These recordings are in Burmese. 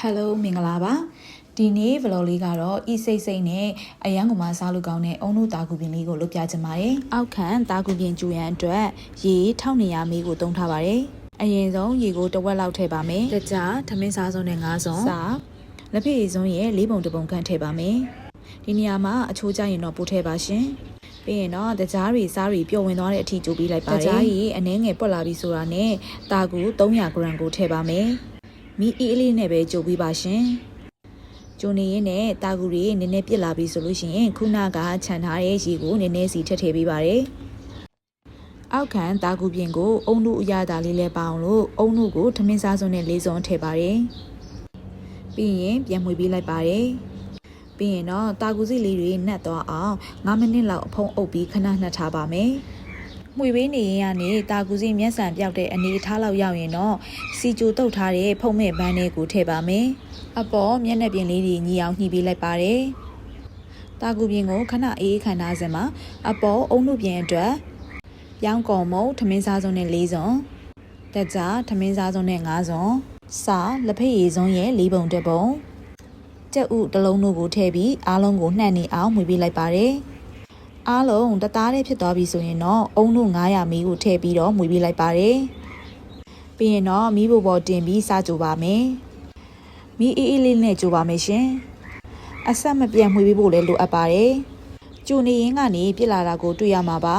Hello မင်္ဂလာပါဒီနေ့ vlog လေးကတော့ဤစိတ်စိတ်နဲ့အရန်ကိုမှစားလို့ကောင်းတဲ့အုံတို့တာကူပြင်လေးကိုလုပ်ပြချင်ပါတယ်အောက်ခံတာကူပြင်ကျူရန်အတွက်ရေ1200မီကိုသုံးထားပါတယ်အရင်ဆုံးရေကိုတစ်ဝက်လောက်ထည့်ပါမယ်တကြားထမင်းစားစုံနဲ့5စုံစားလက်ဖက်ရည်စုံရဲ့4ပုံ1ပုံခန့်ထည့်ပါမယ်ဒီနေရာမှာအချိုးကျရင်တော့ပို့ထည့်ပါရှင်ပြီးရင်တော့တကြားတွေစားတွေပျော်ဝင်သွားတဲ့အထိကြိုးပေးလိုက်ပါတယ်တကြားကြီးအနှဲငယ်ပွက်လာပြီဆိုတာနဲ့တာကူ300 gram ကိုထည့်ပါမယ်မီအေးလေးနဲ့ပဲကြိုပေးပါရှင်ကျိုနေရင်နဲ့တာကူတွေနည်းနည်းပြစ်လာပြီဆိုလို့ရှိရင်ခုနကခြံထားတဲ့ရေကိုနည်းနည်းစီထည့်ပေးပါရယ်အောက်ခံတာကူပြင်ကိုအုံတို့အရသာလေးလဲပါအောင်လို့အုံတို့ကိုထမင်းစားစုံနဲ့4စုံထည့်ပါရယ်ပြီးရင်ပြန်မှွေပေးလိုက်ပါရယ်ပြီးရင်တော့တာကူစီလေးတွေနှက်သွားအောင်9မိနစ်လောက်အဖုံးအုပ်ပြီးခဏနှက်ထားပါမယ်မှွေပေးနေရင်ကနေတာကူစီမျက်စံပြောက်တဲ့အနေအထားလောက်ရောက်ရင်တော့စီကြိုတုတ်ထားတဲ့ဖုံးမဲ့ဘန်းလေးကိုထည့်ပါမယ်အပေါ်မျက်နှာပြင်လေးတွေညီအောင်ညှိပေးလိုက်ပါတယ်တာကူပြင်ကိုခဏအေးခန့်ထားစမှာအပေါ်အုံနုပြင်အတွက်ပြောင်းကော်မုံထမင်းစားစုံနဲ့4စုံတက်ကြထမင်းစားစုံနဲ့5စုံစားလက်ဖက်ရည်စုံရဲ့4ပုံ1ပုံကြက်ဥတစ်လုံးတို့ကိုထည့်ပြီးအားလုံးကိုနှံ့နေအောင်မှွေပေးလိုက်ပါတယ်အားလုံးတသားလေးဖြစ်သွားပြီဆိုရင်တော့အုံတို့900မီကိုထည့်ပြီးတော့မှွေပေးလိုက်ပါတယ်ပြီးရင်တော့မီးဘိုပေါ်တင်ပြီးစားကြပါမယ်မီးအေးအေးလေးနဲ့ကြိုပါမယ်ရှင်အဆက်မပြတ်မှွေပေးဖို့လည်းလိုအပ်ပါတယ်ကြိုနေရင်ကနေပြစ်လာတာကိုတွေ့ရမှာပါ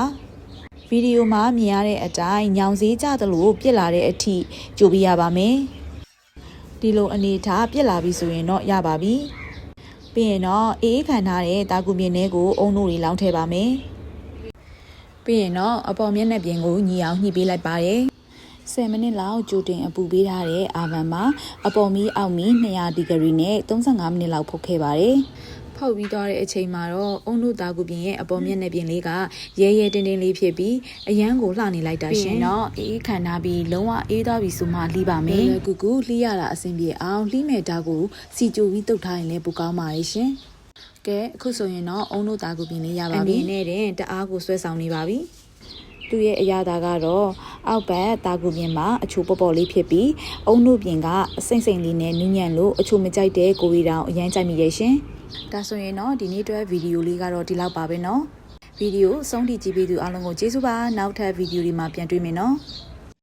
ဗီဒီယိုမှာမြင်ရတဲ့အတိုင်းညောင်စည်းကြသလိုပြစ်လာတဲ့အထိကြိုပေးရပါမယ်ဒီလိုအနေထားပြစ်လာပြီဆိုရင်တော့ရပါပြီပြီးရင်တော့အေးခံထားတဲ့တာကူပြင်ထဲကိုအုံတို့တွေလောင်းထည့်ပါမယ်ပြီးရင်တော့အပေါ်မျက်နှာပြင်ကိုညီအောင်ညှိပေးလိုက်ပါတယ်10မိနစ်လောက်ကြိုတင်အပူပေးထားတဲ့အာဗန်မှာအပေါ်မီအောက်မီ200ဒီဂရီနဲ့35မိနစ်လောက်ဖုတ်ခဲ့ပါတယ်ဖောက်ပြီးသွားတဲ့အချိန်မှာတော့အုံတို့တာကူပြင်ရဲ့အပေါ်မျက်နှာပြင်လေးကရဲရဲတင်းတင်းလေးဖြစ်ပြီးအရန်ကိုလှနေလိုက်တာရှင်တော့အေးခံထားပြီးလုံးဝအေးသွားပြီဆိုမှလှီးပါမယ်ကူကူလှီးရတာအဆင်ပြေအောင်လှီးမဲ့တာကိုစီကြိုပြီးတုတ်ထားရင်လည်းပိုကောင်းပါရဲ့ရှင်ကဲအခုဆိုရင်တော့အုံတို့တာကူပြင်လေးရပါပြီအနေနဲ့တင်တအားကိုဆွဲဆောင်နေပါပြီသူ့ရဲ့အရာသာကတော့အောက်ဘက်တာကူပြင်မှာအချိုပေါ်ပေါ်လေးဖြစ်ပြီးအုံတို့ပြင်ကအစိမ့်စိမ့်လေးနဲ့နူးညံ့လို့အချိုမကြိုက်တဲ့ကိုရီတောင်အရန်ကြိုက်မိရဲ့ရှင်ဒါဆိုရင်တော့ဒီနေ့အတွက်ဗီဒီယိုလေးကတော့ဒီလောက်ပါပဲเนาะဗီဒီယိုအဆုံးထိကြည့်ပေးသူအားလုံးကိုကျေးဇူးပါနောက်ထပ်ဗီဒီယိုဒီမှာပြန်တွေ့မယ်เนาะ